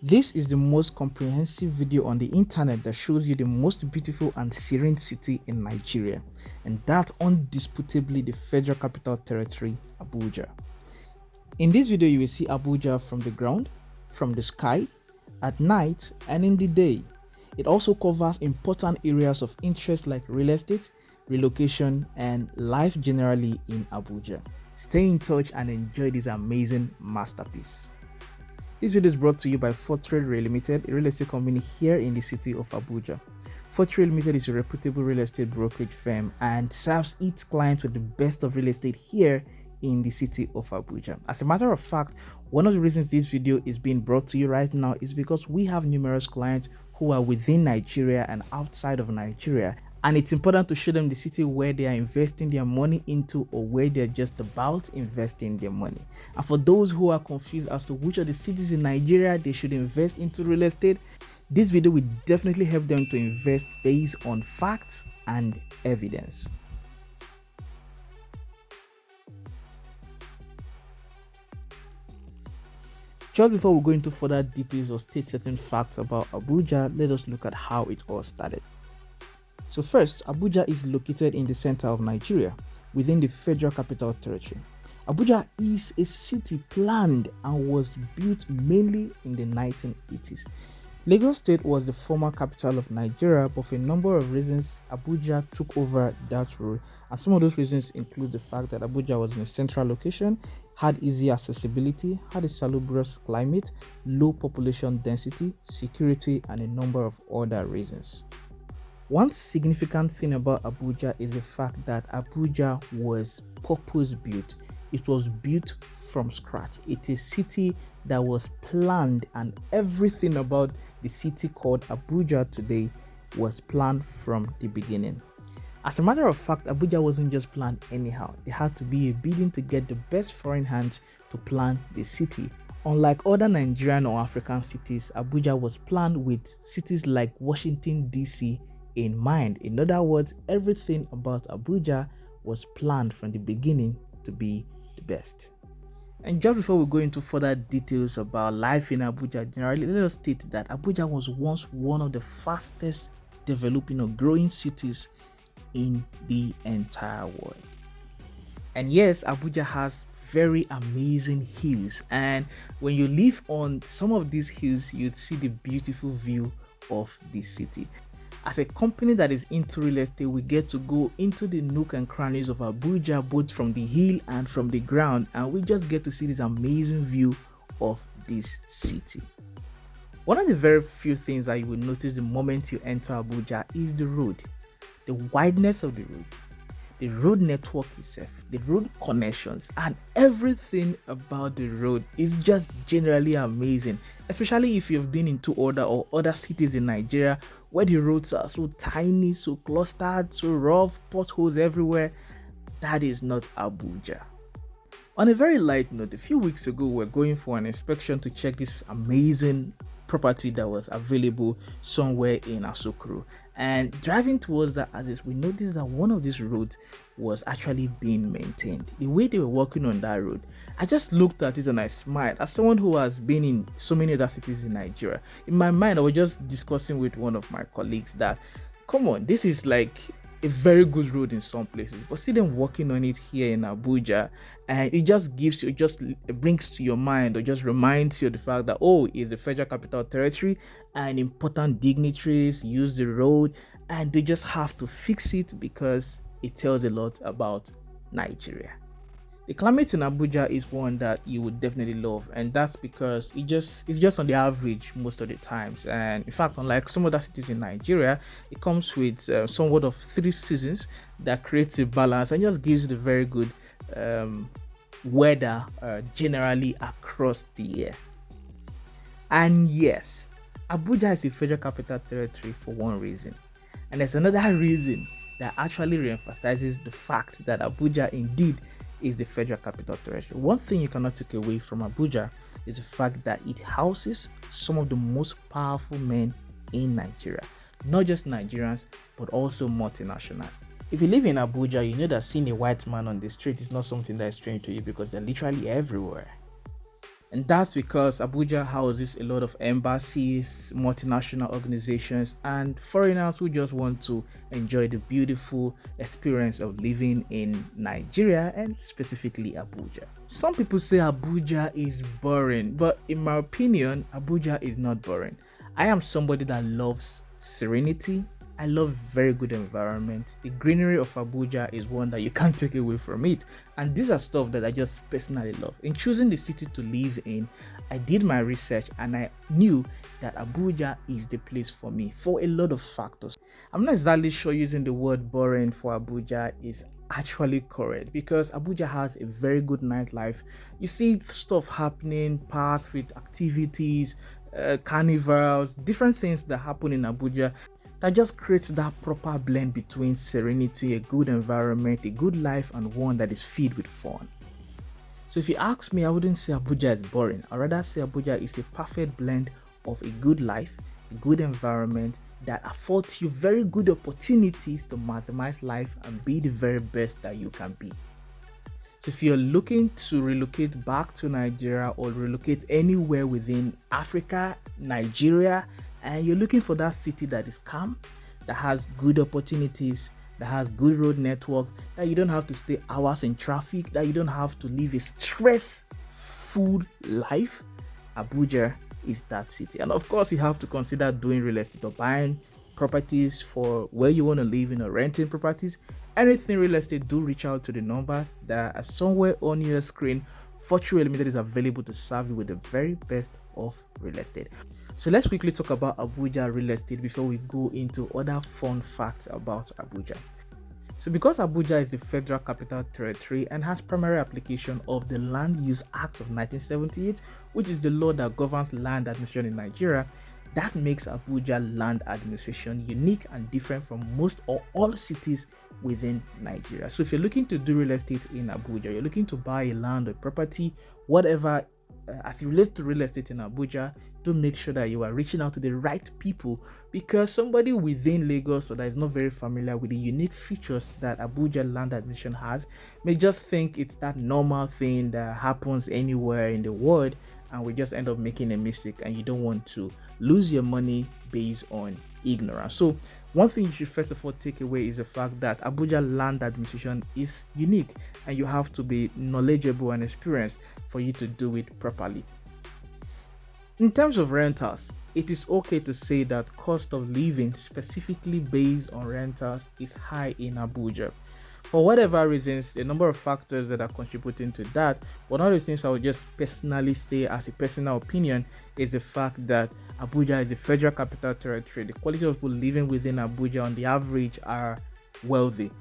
This is the most comprehensive video on the internet that shows you the most beautiful and serene city in Nigeria, and that undisputably the Federal Capital Territory, Abuja. In this video, you will see Abuja from the ground, from the sky, at night, and in the day. It also covers important areas of interest like real estate, relocation, and life generally in Abuja. Stay in touch and enjoy this amazing masterpiece. This video is brought to you by Fortreal Rei Ltd, a real estate company here in the city of Abuja. Fortreal Ltd is a reputable real estate brokerage firm and serves its clients with the best of real estate here in the city of Abuja. As a matter of fact, one of the reasons this video is being brought to you right now is because we have numerous clients who are within Nigeria and outside of Nigeria, and it's important to show them the city where they are investing their money into or where they're just about investing their money. And for those who are confused as to which of the cities in Nigeria they should invest into real estate, this video will definitely help them to invest based on facts and evidence. Just before we go into further details or state certain facts about Abuja, let us look at how it all started. So first, Abuja is located in the center of Nigeria, within the Federal Capital Territory. Abuja is a city planned and was built mainly in the 1980s. Lagos State was the former capital of Nigeria, but for a number of reasons, Abuja took over that role. And some of those reasons include the fact that Abuja was in a central location, had easy accessibility, had a salubrious climate, low population density, security, and a number of other reasons. One significant thing about Abuja is the fact that Abuja was purpose-built. It was built from scratch. It's a city that was planned, and everything about the city called Abuja today was planned from the beginning. As a matter of fact, Abuja wasn't just planned anyhow. There had to be a bidding to get the best foreign hands to plan the city. Unlike other Nigerian or African cities, Abuja was planned with cities like Washington, D.C. in mind. In other words, everything about Abuja was planned from the beginning to be the best. And just before we go into further details about life in Abuja generally, let us state that Abuja was once one of the fastest developing or growing cities in the entire world. And yes, Abuja has very amazing hills, and when you live on some of these hills, you'd see the beautiful view of the city. As a company that is into real estate, we get to go into the nook and crannies of Abuja, both from the hill and from the ground, and we just get to see this amazing view of this city. One of the very few things that you will notice the moment you enter Abuja is the road, the wideness of the road network itself, the road connections, and everything about the road is just generally amazing, especially if you've been into other cities in Nigeria where the roads are so tiny, so clustered, so rough, potholes everywhere. That is not Abuja. On a very light note, a few weeks ago we were going for an inspection to check this amazing property that was available somewhere in Asokoro, and driving towards that axis, we noticed that one of these roads was actually being maintained. The way they were working on that road, I just looked at it and I smiled. As someone who has been in so many other cities in Nigeria, in my mind I was just discussing with one of my colleagues that, come on, this is like a very good road in some places, but see them working on it here in Abuja, and it just gives you, it brings to your mind or just reminds you of the fact that, oh, it's the Federal Capital Territory and important dignitaries use the road, and they just have to fix it because it tells a lot about Nigeria. The climate in Abuja is one that you would definitely love, and that's because it's just on the average most of the times. And in fact, unlike some other cities in Nigeria, it comes with somewhat of 3 seasons that creates a balance and just gives you the very good weather generally across the year. And yes, Abuja is a Federal Capital Territory for one reason, and there's another reason that actually reemphasizes the fact that Abuja indeed is the Federal Capital Territory. One thing you cannot take away from Abuja is the fact that it houses some of the most powerful men in Nigeria, not just Nigerians, but also multinationals. If you live in Abuja, you know that seeing a white man on the street is not something that is strange to you because they're literally everywhere. And that's because Abuja houses a lot of embassies, multinational organizations, and foreigners who just want to enjoy the beautiful experience of living in Nigeria and specifically Abuja. Some people say Abuja is boring, but in my opinion, Abuja is not boring. I am somebody that loves serenity. I love very good environment. The greenery of Abuja is one that you can't take away from it. And these are stuff that I just personally love. In choosing the city to live in, I did my research and I knew that Abuja is the place for me for a lot of factors. I'm not exactly sure using the word boring for Abuja is actually correct, because Abuja has a very good nightlife. You see stuff happening, packed with activities, carnivals, different things that happen in Abuja that just creates that proper blend between serenity, a good environment, a good life, and one that is filled with fun. So if you ask me, I wouldn't say Abuja is boring. I'd rather say Abuja is a perfect blend of a good life, a good environment that affords you very good opportunities to maximize life and be the very best that you can be. So if you're looking to relocate back to Nigeria or relocate anywhere within Africa, Nigeria, and you're looking for that city that is calm, that has good opportunities, that has good road network, that you don't have to stay hours in traffic, that you don't have to live a stressful life, Abuja is that city. And of course, you have to consider doing real estate or buying properties for where you want to live in or renting properties. Anything real estate, do reach out to the numbers that are somewhere on your screen. Fortreal Rei Ltd is available to serve you with the very best of real estate. So let's quickly talk about Abuja real estate before we go into other fun facts about Abuja. So because Abuja is the Federal Capital Territory and has primary application of the Land Use Act of 1978, which is the law that governs land administration in Nigeria, that makes Abuja land administration unique and different from most or all cities within Nigeria. So if you're looking to do real estate in Abuja, you're looking to buy a land or property, whatever, as it relates to real estate in Abuja, do make sure that you are reaching out to the right people, because somebody within Lagos that is not very familiar with the unique features that Abuja land admission has may just think it's that normal thing that happens anywhere in the world, and we just end up making a mistake, and you don't want to lose your money based on ignorance. So one thing you should first of all take away is the fact that Abuja land administration is unique, and you have to be knowledgeable and experienced for you to do it properly. In terms of rentals, it is okay to say that cost of living, specifically based on rentals, is high in Abuja. For whatever reasons, the number of factors that are contributing to that, one of the things I would just personally say as a personal opinion is the fact that Abuja is a Federal Capital Territory. The quality of people living within Abuja on the average are wealthy.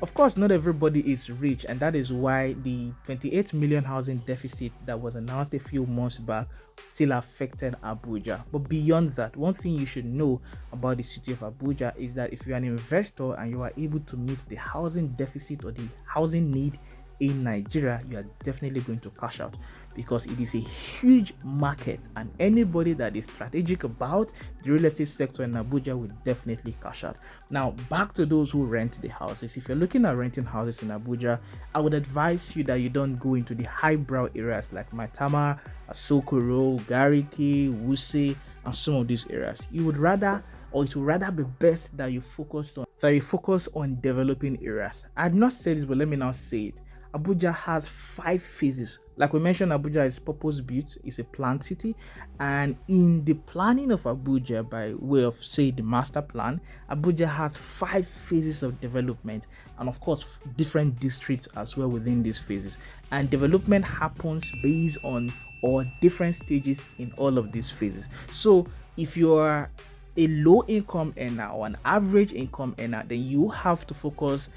Of course, not everybody is rich, and that is why the 28 million housing deficit that was announced a few months back still affected Abuja. But beyond that, one thing you should know about the city of Abuja is that if you're an investor and you are able to meet the housing deficit or the housing need in Nigeria, you are definitely going to cash out, because it is a huge market, and anybody that is strategic about the real estate sector in Abuja will definitely cash out. Now, back to those who rent the houses. If you're looking at renting houses in Abuja, I would advise you that you don't go into the highbrow areas like Maitama, Asokoro, Gariki, Wuse, and some of these areas. You would rather, or it would rather be best that you focus on developing areas. I had not said this, but let me now say it. Abuja has 5 phases. Like we mentioned, Abuja is purpose built, it's a planned city, and in the planning of Abuja, by way of say the master plan, Abuja has 5 phases of development, and of course different districts as well within these phases. And development happens based on or different stages in all of these phases. So if you are a low income earner or an average income earner, then you have to focus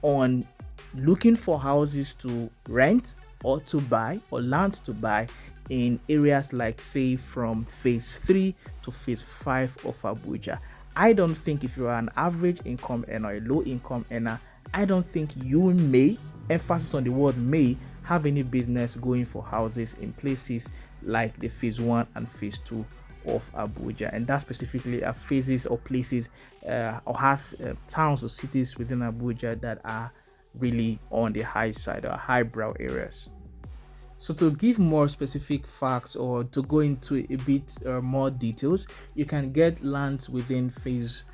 on looking for houses to rent or to buy, or land to buy, in areas like, say, from phase 3 to phase 5 of Abuja. I don't think if you are an average income earner or a low income earner, I don't think you may, emphasis on the word may, have any business going for houses in places like the phase 1 and phase 2 of Abuja. And that specifically are phases or places or has towns or cities within Abuja that are really on the high side or highbrow areas. So to give more specific facts or to go into a bit more details, you can get lands within phase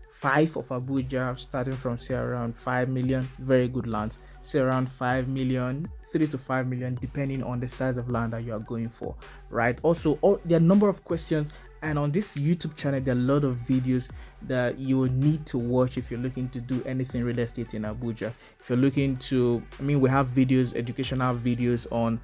5 of Abuja, starting from say around 5 million, very good lands, say around 5 million, 3 to 5 million, depending on the size of land that you are going for, right? Also, there are a number of questions, and on this YouTube channel, there are a lot of videos that you will need to watch if you're looking to do anything real estate in Abuja. If you're looking to, we have videos, educational videos on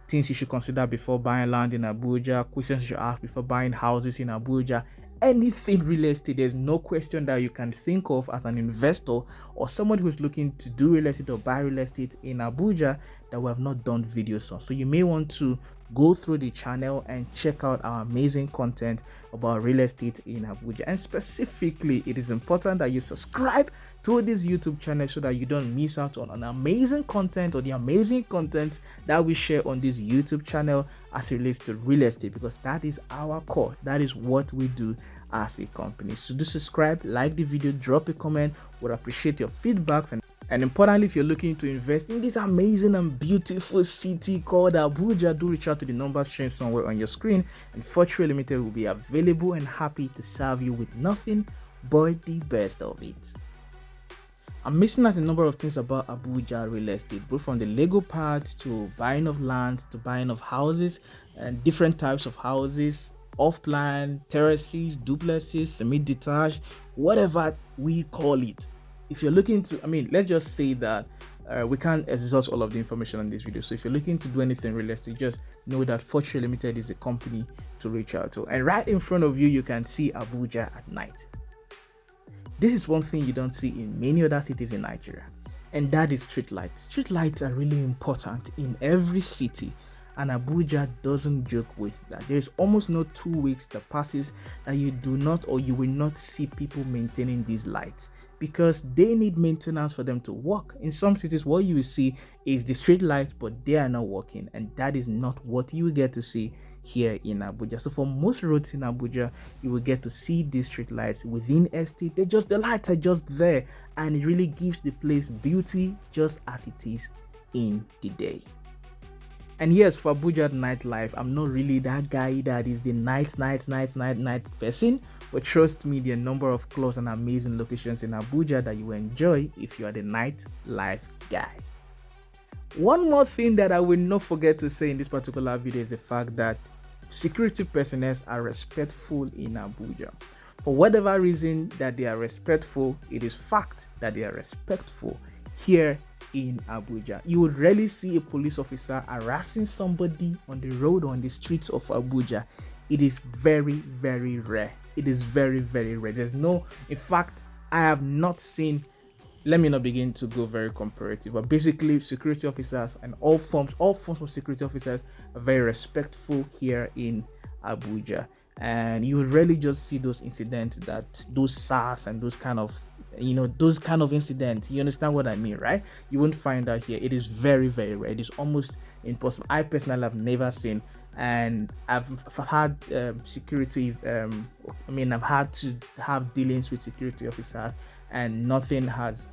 things you should consider before buying land in Abuja, questions you should ask before buying houses in Abuja, anything real estate. There's no question that you can think of as an investor or somebody who's looking to do real estate or buy real estate in Abuja that we have not done videos on. So you may want to go through the channel and check out our amazing content about real estate in Abuja. And specifically, it is important that you subscribe to this YouTube channel so that you don't miss out on an amazing content or the amazing content that we share on this YouTube channel as it relates to real estate, because that is our core. That is what we do as a company. So do subscribe, like the video, drop a comment. Would appreciate your feedbacks. And importantly, if you're looking to invest in this amazing and beautiful city called Abuja, do reach out to the numbers shown somewhere on your screen, and Fortreal Limited will be available and happy to serve you with nothing but the best of it. I'm missing out a number of things about Abuja real estate, both from the legal part to buying of land to buying of houses and different types of houses, off-plan, terraces, duplexes, semi-detached, whatever we call it. If you're looking to, let's just say that we can't exhaust all of the information on this video. So if you're looking to do anything real estate, just know that Fortreal Limited is a company to reach out to. And right in front of you, you can see Abuja at night. This is one thing you don't see in many other cities in Nigeria, and that is street lights. Street lights are really important in every city, and Abuja doesn't joke with that. There is almost no 2 weeks that passes that you do not or you will not see people maintaining these lights, because they need maintenance for them to work. In some cities, what you will see is the street lights, but they are not working, and that is not what you will get to see here in Abuja. So for most roads in Abuja, you will get to see these street lights within estate. The lights are just there, and it really gives the place beauty just as it is in the day. And yes, for Abuja nightlife, I'm not really that guy that is the night person, but trust me, there are a number of clubs and amazing locations in Abuja that you will enjoy if you are the nightlife guy. One more thing that I will not forget to say in this particular video is the fact that security personnel are respectful in Abuja. For whatever reason that they are respectful, it is fact that they are respectful here in Abuja. You would rarely see a police officer harassing somebody on the road or on the streets of Abuja. It is very, very rare. It is very, very rare. In fact, I have not seen, let me not begin to go very comparative, but basically security officers and all forms of security officers are very respectful here in Abuja. And you will rarely just see those incidents, those SARS and those kind of incidents. You understand what I mean, right? You won't find that here. It is very, very rare. It is almost impossible. I personally have never seen, and I've had security. I've had to have dealings with security officers, and nothing has,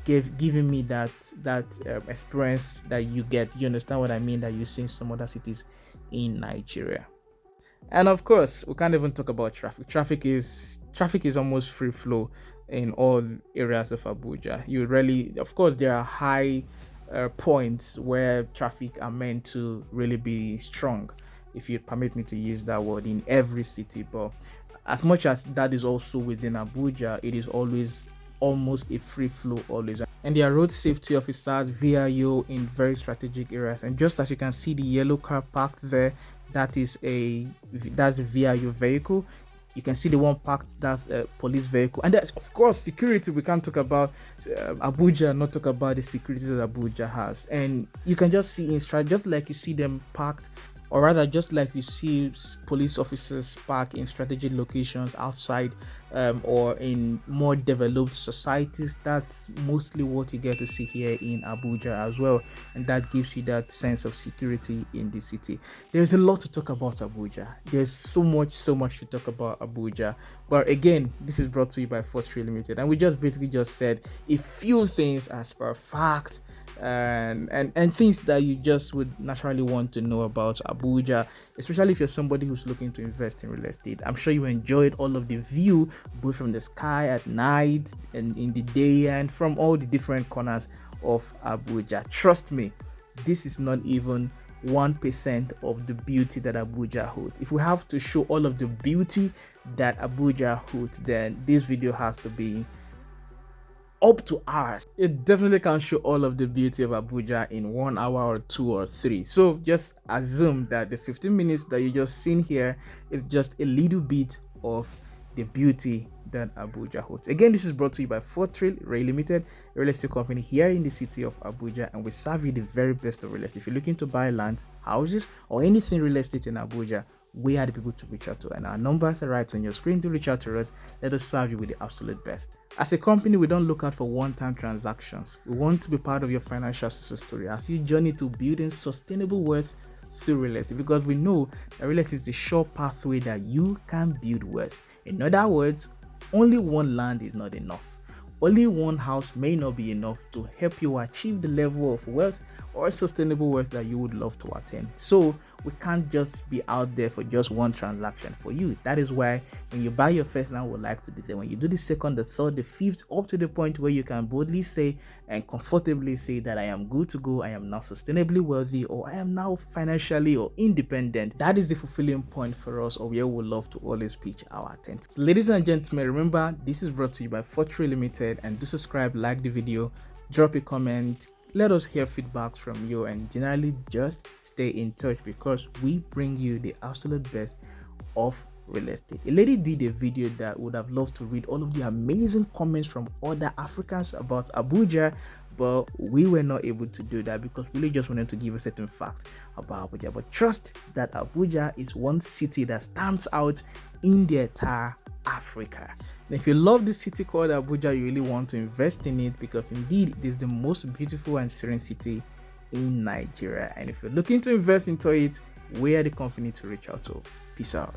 given me that experience that you get. You understand what I mean? That you see in some other cities in Nigeria. And of course, we can't even talk about traffic. Traffic is almost free flow in all areas of Abuja. Of course, there are high points where traffic are meant to really be strong, if you permit me to use that word, in every city. But as much as that is also within Abuja, it is always almost a free flow always. And there are road safety officers, VIO, in very strategic areas. And just as you can see the yellow car parked there, that's a VIO vehicle. You can see the one parked, that's a police vehicle. And that's, of course, security. We can't talk about Abuja, not talk about the security that Abuja has. And you can just see just like you see them parked, or rather just like you see police officers park in strategic locations outside or in more developed societies. That's mostly what you get to see here in Abuja as well, and that gives you that sense of security in the city. There's a lot to talk about Abuja. There's so much to talk about Abuja, but again, this is brought to you by Fortreal Limited, and we just basically said a few things as per fact and things that you just would naturally want to know about Abuja, especially if you're somebody who's looking to invest in real estate. I'm sure you enjoyed all of the view, both from the sky at night and in the day, and from all the different corners of Abuja. Trust me, this is not even 1% of the beauty that Abuja holds. If we have to show all of the beauty that Abuja holds, then this video has to be up to hours. It definitely can't show all of the beauty of Abuja in 1 hour or 2 or 3. So just assume that the 15 minutes that you just seen here is just a little bit of the beauty that Abuja holds. Again, this is brought to you by Fortreal Rei Ltd, a real estate company here in the city of Abuja, and we serve you the very best of real estate. If you're looking to buy land, houses, or anything real estate in Abuja, we are the people to reach out to, and our numbers are right on your screen. To reach out to us, let us serve you with the absolute best. As a company, we don't look out for one-time transactions. We want to be part of your financial success story as you journey to building sustainable wealth through real estate, because we know that real estate is the sure pathway that you can build wealth. In other words, only one land is not enough. Only one house may not be enough to help you achieve the level of wealth or sustainable wealth that you would love to attain. So we can't just be out there for just one transaction for you. That is why when you buy your first land, we'd like to be there. When you do the second, the third, the fifth, up to the point where you can boldly say and comfortably say that I am good to go, I am now sustainably wealthy, or I am now financially or independent. That is the fulfilling point for us, or where we would love to always pitch our tent. So ladies and gentlemen, remember, this is brought to you by Fortreal Limited, and do subscribe, like the video, drop a comment, let us hear feedbacks from you, and generally just stay in touch, because we bring you the absolute best of real estate. A lady did a video that would have loved to read all of the amazing comments from other Africans about Abuja, but we were not able to do that because we really just wanted to give a certain fact about Abuja. But trust that Abuja is one city that stands out in the entire Africa. And if you love this city called Abuja, you really want to invest in it, because indeed it is the most beautiful and serene city in Nigeria. And if you're looking to invest into it, we are the company to reach out to. Peace out.